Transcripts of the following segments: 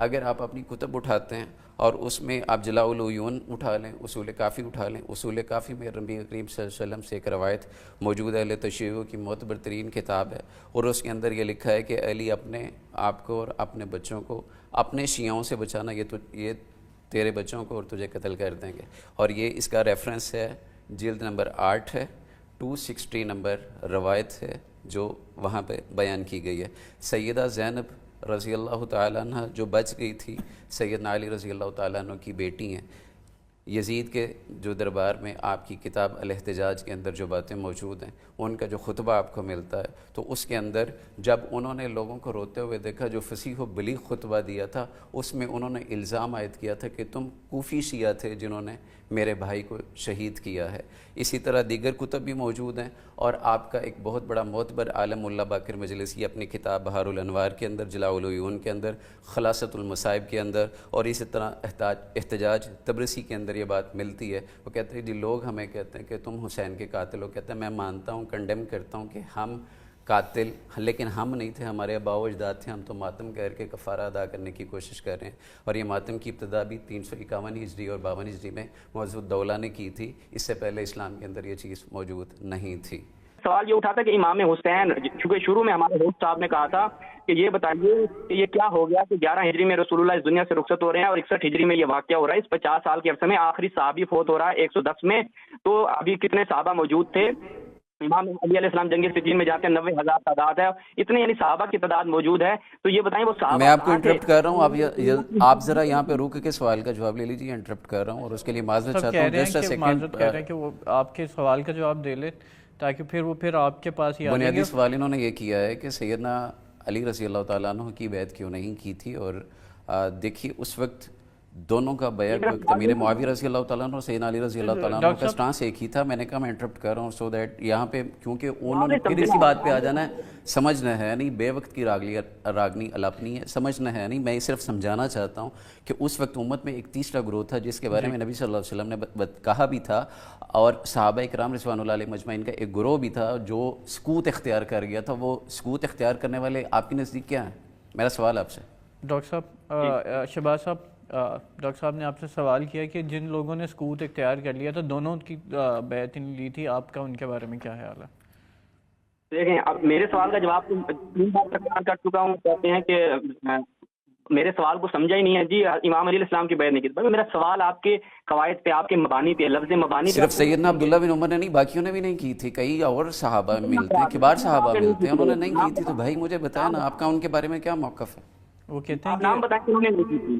اگر آپ اپنی کتب اٹھاتے ہیں اور اس میں آپ جلاء العیون اٹھا لیں، اصول کافی اٹھا لیں، اصول کافی میں نبی کریم صلی اللہ علیہ وسلم سے ایک روایت موجود ہے، اہل تشیع کی معتبر ترین کتاب ہے، اور اس کے اندر یہ لکھا ہے کہ علی اپنے آپ کو اور اپنے بچوں کو اپنے شیعوں سے بچانا، یہ تیرے بچوں کو اور تجھے قتل کر دیں گے. اور یہ اس کا ریفرنس ہے جلد نمبر 8 ہے، 260 نمبر روایت ہے جو وہاں پہ بیان کی گئی ہے. سیدہ زینب رضی اللہ تعالیٰ عنہ جو بچ گئی تھی، سیدنا علی رضی اللہ تعالیٰ عنہ کی بیٹی ہیں، یزید کے جو دربار میں آپ کی کتاب الاحتجاج کے اندر جو باتیں موجود ہیں، ان کا جو خطبہ آپ کو ملتا ہے، تو اس کے اندر جب انہوں نے لوگوں کو روتے ہوئے دیکھا، جو فصیح و بلیغ خطبہ دیا تھا، اس میں انہوں نے الزام عائد کیا تھا کہ تم کوفی شیعہ تھے جنہوں نے میرے بھائی کو شہید کیا ہے. اسی طرح دیگر کتب بھی موجود ہیں، اور آپ کا ایک بہت بڑا معتبر عالم اللہ باقر مجلسی اپنی کتاب بہار الانوار کے اندر، جلاء العیون کے اندر، خلاصۃ المصائب کے اندر، اور اسی طرح احتجاج تبرسی کے اندر یہ بات ملتی ہے. وہ کہتے ہیں جی لوگ ہمیں کہتے ہیں کہ تم حسین کے قاتل ہو، کہتے ہیں میں مانتا ہوں، کنڈیم کرتا ہوں کہ ہم قاتل، لیکن ہم نہیں تھے، ہمارے آباء و اجداد تھے، ہم تو ماتم کر کے کفارہ ادا کرنے کی کوشش کر رہے ہیں. اور یہ ماتم کی ابتدا بھی 351 ہجری اور 52 ہجری میں معز الدولہ نے کی تھی، اس سے پہلے اسلام کے اندر یہ چیز موجود نہیں تھی. سوال یہ اٹھا تھا کہ امام حسین، چونکہ شروع میں ہمارے ہوسٹ صاحب نے کہا تھا کہ یہ بتائیے کہ یہ کیا ہو گیا کہ 11 ہجری میں رسول اللہ اس دنیا سے رخصت ہو رہے ہیں اور 61 ہجری میں یہ واقعہ ہو رہا ہے. اس 50 سال کے عرصے میں آخری صحابی فوت ہو رہا ہے 110 میں. تو ابھی کتنے صحابہ موجود تھے؟ امام علی علیہ السلام جنگ صفین میں جاتے ہیں، 90,000 تعداد ہے، اتنے یعنی صحابہ کی تعداد موجود ہے. تو یہ بتائیں وہ صحابہ، میں آپ کو انٹرپٹ کر رہا ہوں، آپ ذرا یہاں پہ رک کے سوال کا جواب لے لیجیے. انٹرپٹ کر رہا ہوں اور اس کے لیے معذرت چاہتا ہوں. جسٹ اے سیکنڈ، کہہ رہے ہیں کہ وہ آپ کے سوال کا جواب دے لیں تاکہ پھر آپ کے پاس ہی بنیادی سوال انہوں نے یہ کیا ہے کہ سیدنا علی رضی اللہ تعالیٰ عنہ کی بیعت کیوں نہیں کی تھی. اور دیکھیے اس وقت دونوں کا بیعت وقت امیر معاویہ رضی اللہ تعالیٰ عنہ اور سیدنا علی رضی اللہ تعالیٰ عنہ کا سٹانس ایک ہی تھا. میں نے کہا میں انٹرپٹ کر رہا ہوں سو دیٹ یہاں پہ کیونکہ انہوں نے پھر اسی بات پہ آ جانا ہے. سمجھنا ہے نہیں بے وقت کی راگنی الاپنی ہے، سمجھنا ہے نہیں. میں صرف سمجھانا چاہتا ہوں کہ اس وقت امت میں ایک تیسرا گروہ تھا جس کے بارے میں نبی صلی اللہ علیہ وسلم نے کہا بھی تھا، اور صحابہ اکرام رضوان اللہ علیہ مجمعین کا ایک گروہ بھی تھا جو سکوت اختیار کر گیا تھا. وہ سکوت اختیار کرنے والے آپ کے نزدیک کیا ہیں؟ میرا سوال آپ سے. ڈاکٹر صاحب، شہباز صاحب، ڈاکٹر صاحب نے آپ سے سوال کیا کہ جن لوگوں نے سکوت اختیار کر لیا تھا، دونوں کی بیعت لی تھی، آپ کا ان کے بارے میں کیا خیال ہے؟ دیکھیں، اب میرے سوال کا جواب 3 بار تک کر چکا ہوں. کہتے ہیں کہ میرے سوال کو سمجھا ہی نہیں ہے. جی امام علیہ السلام کی بیعت نہیں کی. میرا سوال آپ کے قواعد پہ، آپ کے مبانی پہ، لفظ مبانی پہ. صرف سیدنا عبداللہ بن عمر نے نہیں، باقیوں نے بھی نہیں کی تھی. کئی اور صحابہ ملتے ہیں، کبار صحابہ ملتے ہیں، انہوں نے نہیں کی تھی. تو بھائی مجھے بتائیں نا آپ کا ان کے بارے میں کیا موقف ہے؟ وہ کہتے ہیں نام بتائیں انہوں نے نہیں کی تھی.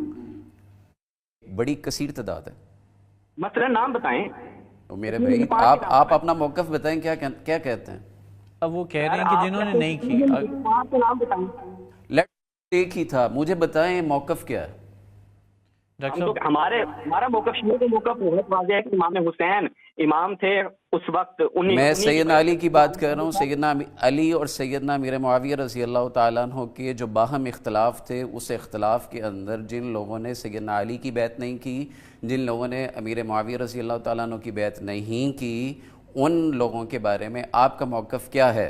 بڑی کثیر تعداد ہے. مثلا نام بتائیں. میرے بھائی آپ اپنا موقف بتائیں، کیا کہتے ہیں؟ اب وہ کہہ رہے ہیں کہ جنہوں نے نہیں کی. نام بتائیں. ایک ہی تھا، مجھے بتائیں موقف کیا ہے؟ ہمارا موقف شیعہ کا موقف بہت واضح ہے کہ امام حسین امام تھے اس وقت. میں سیدنا علی کی بات کر رہا ہوں. سیدنا علی اور سیدنا امیر معاویہ رضی اللہ تعالیٰ عنہ کے جو باہم اختلاف تھے، اس اختلاف کے اندر جن لوگوں نے سیدنا علی کی بیعت نہیں کی، جن لوگوں نے امیر معاویہ رضی اللہ تعالیٰ عنہ کی بیعت نہیں کی، ان لوگوں کے بارے میں آپ کا موقف کیا ہے؟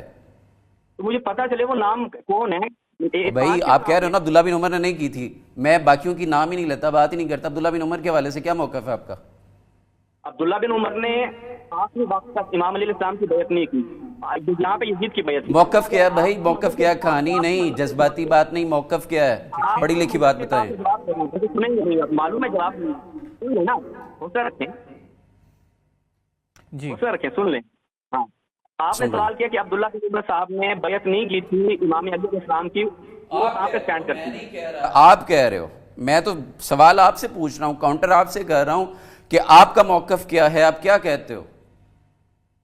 مجھے پتا چلے وہ نام کون ہے. بھائی آپ کہہ رہے ہو نا عبداللہ بن عمر نے نہیں کی تھی، میں باقیوں کی نام ہی نہیں لیتا، بات ہی نہیں کرتا. عبداللہ بن عمر کے حوالے سے کیا موقف ہے آپ کا؟ عبداللہ بن عمر نے آخری وقت تک امام علیہ السلام کی بیعت نہیں کی. یہاں پہ یزید کی بیعت. موقف کیا ہے بھائی؟ موقف کیا ہے؟ کہانی نہیں، جذباتی بات نہیں، موقف کیا ہے؟ پڑھی لکھی بات بتائیں. معلوم ہے جواب نہیں نا. حوصلہ رکھیں، جی حوصلہ رکھیں، سن لیں. ہاں، آپ نے سوال کیا کہ عبداللہ بن عمر صاحب نے بیعت نہیں کی تھی امام علیہ السلام کی، وہ کہاں پہ اسٹینڈ کرتی ہے؟ آپ کہہ رہے ہو، میں تو سوال آپ سے پوچھ رہا ہوں، کاؤنٹر آپ سے کر رہا ہوں کہ آپ کا موقف کیا ہے، آپ کیا کہتے ہو؟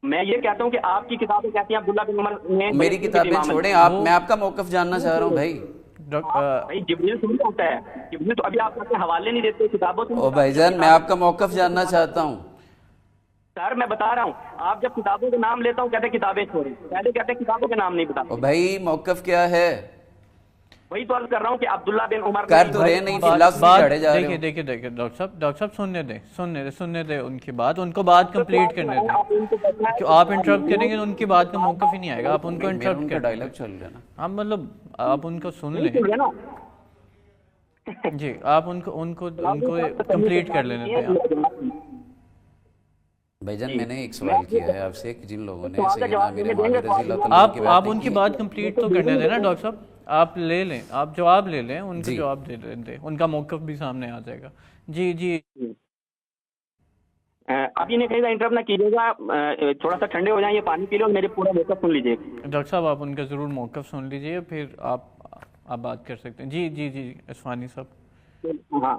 میں یہ کہتا ہوں کہ آپ کی کتابیں کہتی ہیں عبداللہ بن عمر نے. میری کتابیں چھوڑیں، میں آپ کا موقف جاننا چاہ رہا ہوں بھائی. بھائی جبریل تھوڑی ہوتا ہے، جبریل تو ابھی آپ اپنے حوالے نہیں دیتے کتابوں سے. او بھائی جان، میں آپ کا موقف جاننا چاہتا ہوں. سر میں بتا رہا ہوں، آپ جب کتابوں کے نام لیتا ہوں کہتے ہیں کتابیں چھوڑیں، پہلے کہتے ہیں کتابوں کے نام نہیں بتاتے. بھائی موقف کیا ہے؟ وہی تو عرض کر رہا ہوں کہ عبداللہ بن عمر کر تو رہے نہیں، لفظ چڑھے جا رہے ہو. دیکھیں ڈاکٹر صاحب سننے دیں ان کی بات، ان کو بات کمپلیٹ کرنے دیں. آپ انٹرپٹ کریں گے ان کی بات کا موقف ہی نہیں آئے گا. آپ ان کو انٹرپٹ کر ڈائلاگ چل رہا ہے نا. ہم مطلب آپ ان کو سن لیں. جی آپ ان کو کمپلیٹ کر لینے تھے بھائی جان میں نے ایک سوال کیا ہے آپ سے کہ جن لوگوں نے سیدنا امیر معاویہ رضی اللہ تعالیٰ عنہ آپ ان کی بات کمپلیٹ تو کرنے دیں نا ڈاکٹر صاحب. آپ لے لیں, آپ جواب لے لیں, ان کو جواب دے دیں, ان کا موقف بھی سامنے آ جائے گا. جی جی آپ انہیں کہیں انٹرپٹ نہ کیجیے گا, تھوڑا سا ٹھنڈے ہو جائیں, یہ پانی پی لو, میرے پورا موقف سن لیجیے. ڈاکٹر صاحب آپ ان کا ضرور موقف سن لیجیے, پھر آپ بات کر سکتے ہیں. جی جی جی عثمانی صاحب. ہاں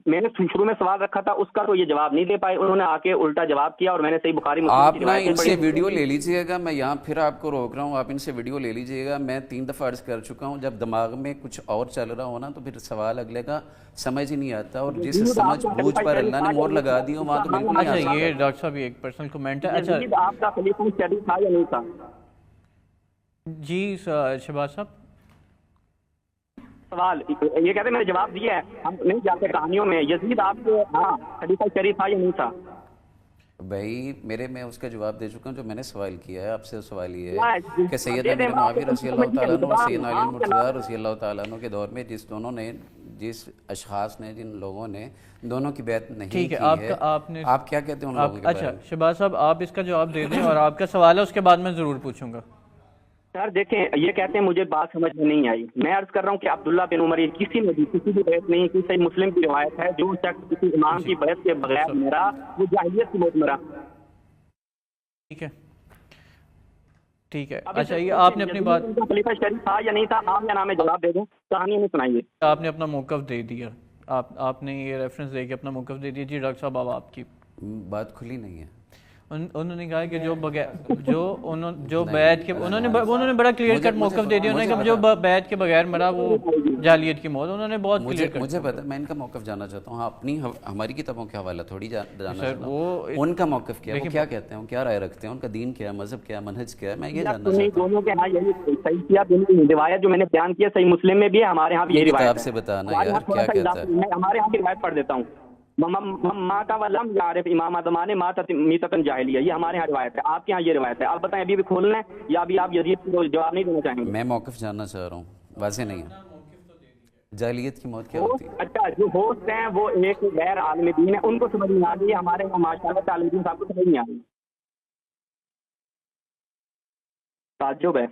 میں نے شروع میں سوال رکھا تھا اس کا تو یہ جواب نہیں دے پائے, انہوں نے آ کے الٹا جواب کیا, اور میں نے صحیح بخاری مسلم آپ نا ان سے ویڈیو لے لیجئے گا. میں یہاں پھر آپ کو روک رہا ہوں, آپ ان سے ویڈیو لے لیجئے گا. میں 3 دفعہ عرض کر چکا ہوں, جب دماغ میں کچھ اور چل رہا ہو نا تو پھر سوال اگلے کا سمجھ ہی نہیں آتا, اور جس سمجھ بوجھ پر اللہ نے مور لگا دی ہو وہاں تو بالکل نہیں آ اچھا یہ ڈاکٹر صاحب ایک پرسنل کمنٹ ہے. اچھا آپ کا خلیفہ شریف تھا یا نہیں تھا؟ جی شہباز صاحب سوال یہ کہتے ہیں میں نے جواب دیا ہے, ہم نہیں جاتے کہانیوں میں. یزید آپ کے ہاں خلیفہ شریف تھا یا نہیں تھا؟ بھائی میں اس کا جواب دے چکا ہوں جو میں نے سوال کیا ہے آپ سے. سوال یہ ہے کہ سیدنا امیر معاویہ رضی اللہ تعالیٰ عنہ اور سیدنا علی المرتضیٰ رضی اللہ تعالیٰ عنہ کے دور میں جس اشخاص نے, جن لوگوں نے دونوں کی بیعت نہیں کی ہے, آپ کیا کہتے ہیں ان لوگوں کے بارے میں؟ اچھا شہباز صاحب آپ اس کا جواب دے دیں, اور آپ کا سوال ہے اس کے بعد میں ضرور پوچھوں گا. سر دیکھیں یہ کہتے ہیں مجھے بات سمجھ میں نہیں آئی. میں عرض کر رہا ہوں کہ عبداللہ بن عمر کسی نے بھی کسی کی بیعت نہیں کی. صحیح مسلم کی روایت ہے, جو شخص کسی امام کی بیعت کے بغیر مرا وہ جاہلیت کی موت مرا. ٹھیک ہے اچھا یہ آپ نے اپنی بات خلیفہ شریف تھا یا نہیں تھا, آپ یا نام جواب دے دیں, کہانی میں سنائیے. آپ نے اپنا موقف دے دیا, آپ نے یہ ریفرنس دے کے اپنا موقف دے دیا. جی ڈاکٹر صاحب اب آپ کی بات کھلی نہیں ہے. انہوں نے کہا کہ جو بیعت کے انہوں نے بڑا کلیئر کٹ موقف دے دیا. انہوں نے کہا جو بیعت کے بغیر مرا وہ جاہلیت کی موت. انہوں نے بہت کلیئر کٹ. مجھے پتا, میں ان کا موقف جاننا چاہتا ہوں. اپنی ہماری کتابوں کے حوالہ تھوڑی جاننا چاہتا ہوں ان کا موقف کیا ہے, وہ کیا کہتے ہیں, کیا رائے رکھتے ہیں, ان کا دین کیا ہے, مذہب کیا ہے, منہج کیا ہے, میں یہ جاننا چاہتا ہوں. دونوں کے ہاں یہی صحیح کیا, روایت جو میں نے بیان کیا صحیح مسلم میں بھی ہے, ہمارے ہاں بھی یہی روایت ہے. آپ سے بتانا یار کیا کہتا ہے. میں ہمارے ہاں کی روایت پڑھ دیتا ہوں. ماتا ولم یعرف امام زمانے ماتت میتۃ جاہلیہ, یہ ہمارے ہاں روایت ہے. آپ کے ہاں یہ روایت ہے. آپ بتائیں ابھی بھی کھولنا ہے یا ابھی آپ یزید کو جواب نہیں دینا چاہیں گے؟ میں موقف جاننا چاہ رہا ہوں, واضح نہیں ہے. جاہلیت کی موت کیا ہوتی ہے؟ اچھا جو ہوسٹ ہیں وہ ایک غیر عالم دین ہے, ان کو سمجھ نہیں آ رہی ہے. ہمارے یہاں ماشاءاللہ عالم دین صاحب کو سمجھ نہیں آ رہی. تعجب ہے.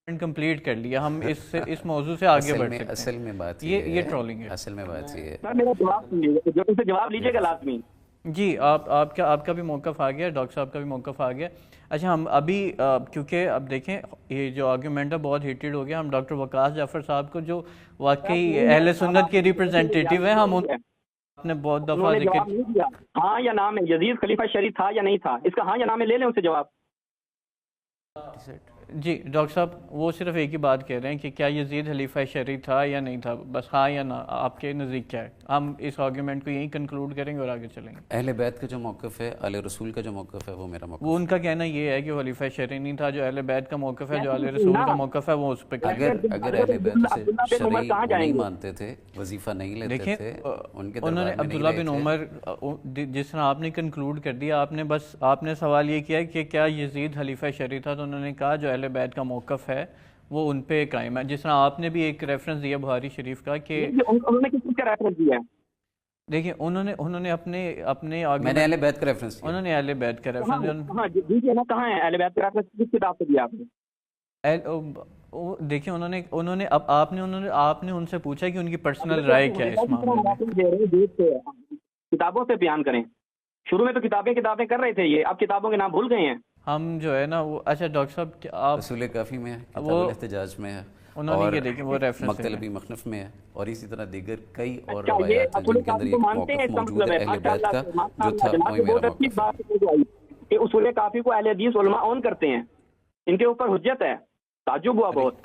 کمپلیٹ کر لیا ہم اس موضوع سے آگے بڑھ سکتے ہیں. اصل میں بات یہ ٹرولنگ ہے. اصل میں بات یہ ہے سر میرا جواب سنیے, جو ان سے جواب لیجیے گا لازمی. جی آپ کا بھی موقف آ گیا, ڈاکٹر صاحب کا بھی موقف آ گیا. اچھا ہم ابھی کیونکہ اب دیکھیں یہ جو آرگیومنٹ ہے بہت ہیٹڈ ہو گیا. ہم ڈاکٹر وقاص جعفر صاحب کو جو واقعی اہل سنت کے ریپرزینٹیٹیو ہیں, ہم نے بہت دفعہ ذکر ہاں یا نام ہے یزید خلیفہ شریف تھا یا نہیں تھا, اس کا ہاں یا نام ہے, لے لیں ان سے جواب. جی ڈاکٹر صاحب وہ صرف ایک ہی بات کہہ رہے ہیں کہ کیا یزید خلیفہ شرعی تھا یا نہیں تھا, بس ہاں یا نہ. آپ کے نزدیک کیا ہے؟ ہم اس آرگیومنٹ کو یہیں کنکلوڈ کریں گے اور آگے چلیں گے. اہل بیت کا جو موقف ہے, اہل رسول کا جو موقف ہے, وہ میرا موقف. وہ ان کا کہنا یہ ہے کہ خلیفہ شرعی نہیں تھا. جو اہل بیت کا موقف ہے, جو اہل رسول کا موقف ہے, وہ اس پہ اگر اہل بیت سے شرعی نہیں مانتے تھے, وظیفہ نہیں لیتے تھے, ان کے انہوں نے عبداللہ بن عمر جس طرح آپ نے کنکلوڈ کر دیا, آپ نے سوال یہ کیا کہ کیا یزید خلیفہ شرعی تھا, تو انہوں نے کہا جو اہل بیت کا موقف ہے وہ ان پہ قائم ہے. جس طرح آپ نے بھی ایک ریفرنس دیا بخاری شریف کا کہ انہوں نے کس کا ریفرنس دیا ہے. دیکھیں انہوں نے اپنے میں نے اہل بیت کا ریفرنس دیا. انہوں نے اہل بیت کا ریفرنس. ہاں دیجیے نا, کہاں ہے اہل بیت کا ریفرنس, کس کتاب سے دیا آپ نے؟ دیکھیں انہوں نے اب آپ نے ان سے پوچھا کہ ان کی پرسنل رائے کیا ہے اس معاملے میں. کتابوں سے بیان کریں. شروع میں تو کتابیں کر رہے تھے یہ, اب کتابوں کے نام بھول گئے ہیں. ہم جو ہے نا وہ اچھا ڈاکٹر صاحب آپ اصول کافی میں ہے, کتاب الاحتجاج میں ہے, انہوں نے یہ دیکھیں وہ ریفرنس مکتبی مخنف میں ہے, اور اسی طرح دیگر کئی اور روایات ہیں جن کے اندر یہ موقف موجود ہے اہل بیت کا جو تھا, وہی میرا موقف ہے. اصول کافی کو اہل حدیث علماء اون کرتے ہیں, ان کے اوپر حجت ہے. تعجب ہوا بہت.